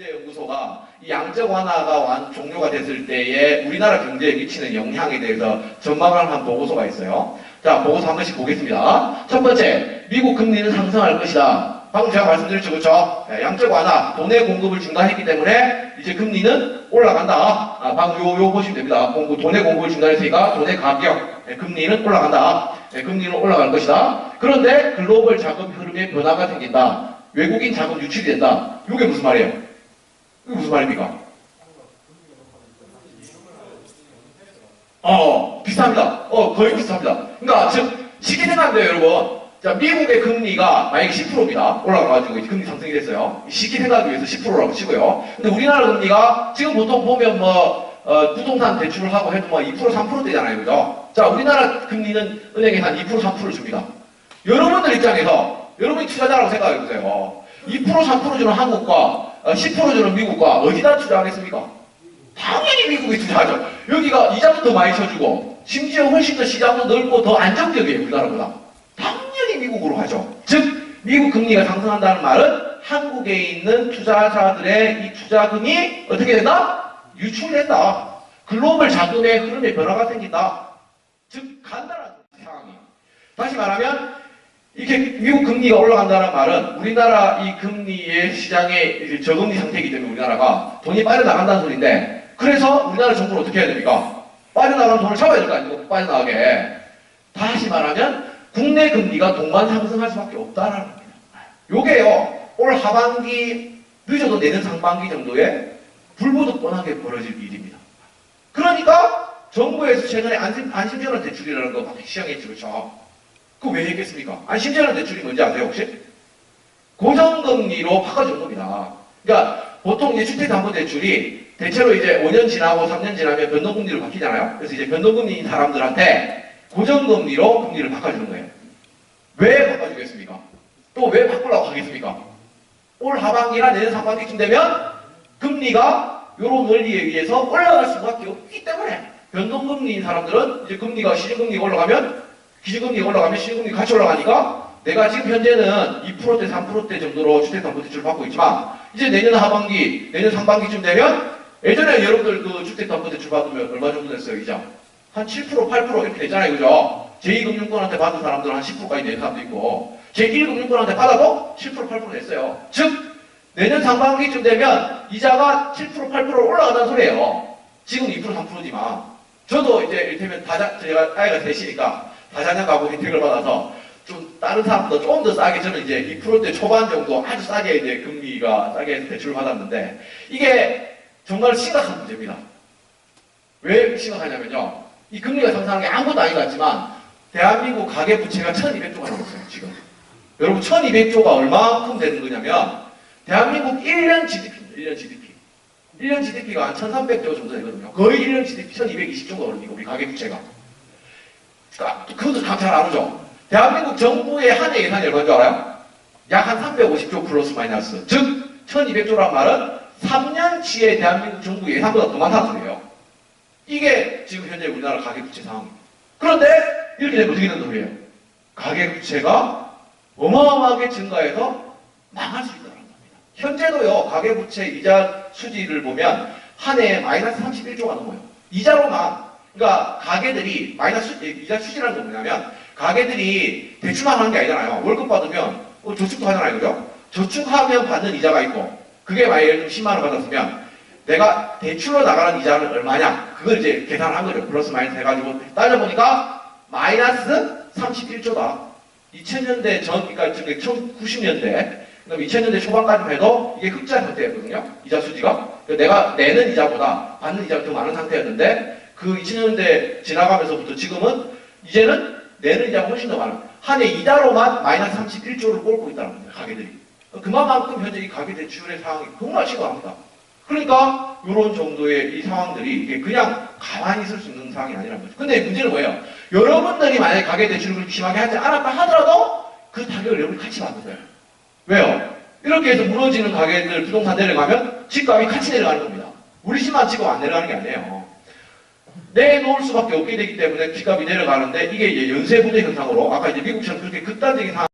경제연구소가 이 양적 완화가 종료가 됐을 때에 우리나라 경제에 미치는 영향에 대해서 전망을 한 보고서가 있어요. 자, 보고서 한 번씩 보겠습니다. 첫 번째, 미국 금리는 상승할 것이다. 방금 제가 말씀드렸죠, 그렇죠? 양적 완화, 돈의 공급을 중단했기 때문에 이제 금리는 올라간다. 방금 요 보시면 됩니다. 돈의 공급을 중단했으니까 돈의 가격, 금리는 올라간다. 금리는 올라갈 것이다. 그런데 글로벌 자금 흐름에 변화가 생긴다. 외국인 자금 유출이 된다. 이게 무슨 말이에요? 이게 무슨 말입니까? 비슷합니다. 거의 비슷합니다. 그러니까 즉 쉽게 생각하면 돼요, 여러분. 자, 미국의 금리가 만약에 10%입니다. 올라가가지고 금리 상승이 됐어요. 쉽게 생각하기 위해서 10%라고 치고요. 근데 우리나라 금리가 지금 보통 보면 부동산 대출을 하고 해도 2%, 3%대잖아요. 그죠? 자, 우리나라 금리는 은행에 한 2%, 3%를 줍니다. 여러분들 입장에서, 여러분이 투자자라고 생각해보세요. 2%, 3% 주는 한국과 10% 주는 미국과 어디다 투자하겠습니까? 당연히 미국에 투자하죠. 여기가 이자도 더 많이 쳐주고, 심지어 훨씬 더 시장도 넓고 더 안정적이에요. 우리나라보다. 당연히 미국으로 가죠. 즉, 미국 금리가 상승한다는 말은 한국에 있는 투자자들의 이 투자금이 어떻게 된다? 유출된다. 글로벌 자금의 흐름에 변화가 생긴다. 즉, 간단한 상황이. 다시 말하면, 이렇게 미국 금리가 올라간다는 말은 우리나라 이 금리의 시장의 저금리 상태이기 때문에 우리나라가 돈이 빠져나간다는 소리인데, 그래서 우리나라 정부는 어떻게 해야 됩니까? 빠져나가는 돈을 잡아야 될 거 아닙니까? 빠져나가게. 다시 말하면 국내 금리가 동반 상승할 수밖에 없다는 겁니다. 요게요, 올 하반기, 늦어도 내년 상반기 정도에 불보듯 뻔하게 벌어질 일입니다. 그러니까 정부에서 최근에 안심전환 대출이라는 거 막 시행했죠. 그렇죠? 그거 왜 했겠습니까? 안심전환 대출이 뭔지 아세요, 혹시? 고정금리로 바꿔준 겁니다. 그러니까 보통 이제 주택담보대출이 대체로 이제 5년 지나고 3년 지나면 변동금리로 바뀌잖아요. 그래서 이제 변동금리인 사람들한테 고정금리로 금리를 바꿔주는 거예요. 왜 바꿔주겠습니까? 또 왜 바꾸려고 하겠습니까? 올 하반기나 내년 상반기쯤 되면 금리가 이런 원리에 의해서 올라갈 수밖에 없기 때문에 변동금리인 사람들은 이제 금리가 시중금리가 올라가면 기준금리가 올라가면 시중금리가 같이 올라가니까 내가 지금 현재는 2%대 3%대 정도로 주택담보대출을 받고 있지만 이제 내년 하반기, 내년 상반기쯤 되면 예전에 여러분들 그 주택담보대출 받으면 얼마 정도 냈어요, 이자? 한 7%, 8% 이렇게 되잖아요, 그죠? 제2금융권한테 받은 사람들은 한 10%까지 낸 사람도 있고 제1금융권한테 받아도 7%, 8% 냈어요. 즉 내년 상반기쯤 되면 이자가 7%, 8% 올라간다는 소리예요. 지금 2%, 3%지만 저도 이제 이를테면 제가 아이가 셋이니까 다자녀 가구 혜택을 받아서 좀 다른 사람보다 조금 더 싸게 저는 이제 2%대 초반 정도 아주 싸게 이제 금리가 싸게 해서 대출을 받았는데 이게 정말 심각한 문제입니다. 왜 심각하냐면요. 이 금리가 상승하는 게 아무것도 아닌 것 같지만 대한민국 가계부채가 1200조가 넘었어요. 지금. 여러분 1200조가 얼마큼 되는 거냐면 대한민국 1년 GDP입니다. 1년 GDP. 1년 GDP가 한 1300조 정도 되거든요. 거의 1년 GDP 1220조가 오릅니다. 우리 가계부채가. 그것도 잘 알죠. 대한민국 정부의 한 해 예산이 얼마인 줄 알아요? 약 한 350조 플러스 마이너스. 즉 1200조란 말은 3년치의 대한민국 정부 예산보다 더 많다는 소리예요. 이게 지금 현재 우리나라 가계부채 상황입니다. 그런데 이렇게 되면 어떻게 되는 소리예요? 가계부채가 어마어마하게 증가해서 망할 수 있다는 겁니다. 현재도요, 가계부채 이자 수지를 보면 한 해에 마이너스 31조가 넘어요. 이자로만. 그러니까 가계들이 이자 수지라는 건 뭐냐면 가계들이 대출만 하는 게 아니잖아요. 월급 받으면 저축도 하잖아요. 그죠? 저축하면 받는 이자가 있고 그게 만약에 예를 들면 10만 원 받았으면 내가 대출로 나가는 이자는 얼마냐? 그걸 이제 계산한 거죠. 플러스 마이너스 해가지고 따져보니까 마이너스 31조다. 2000년대 전, 그러니까 1990년대, 그럼 2000년대 초반까지만 해도 이게 흑자 상태였거든요. 이자 수지가. 내가 내는 이자보다 받는 이자가 더 많은 상태였는데 그 2000년대 지나가면서부터 지금은 이제는 내는 이자가 훨씬 더 많아요. 한 해 이자로만 마이너스 31조를 꼴고 있다는 겁니다. 가계들이. 그만큼 현재 이 가계대출의 상황이 정말 심각합니다. 그러니까 이런 정도의 이 상황들이 이게 그냥 가만히 있을 수 있는 상황이 아니라는 거죠. 근데 문제는 뭐예요? 여러분들이 만약에 가계대출을 그렇게 심하게 하지 않았다 하더라도 그 타격을 여러분이 같이 받는 거예요. 왜요? 이렇게 해서 무너지는 가게들 부동산 내려가면 집값이 같이 내려가는 겁니다. 우리 집만 집값 안 내려가는 게 아니에요. 내놓을 수밖에 없게 되기 때문에 집값이 내려가는데 이게 이제 연쇄부대 현상으로 아까 이제 미국처럼 그렇게 극단적인 상황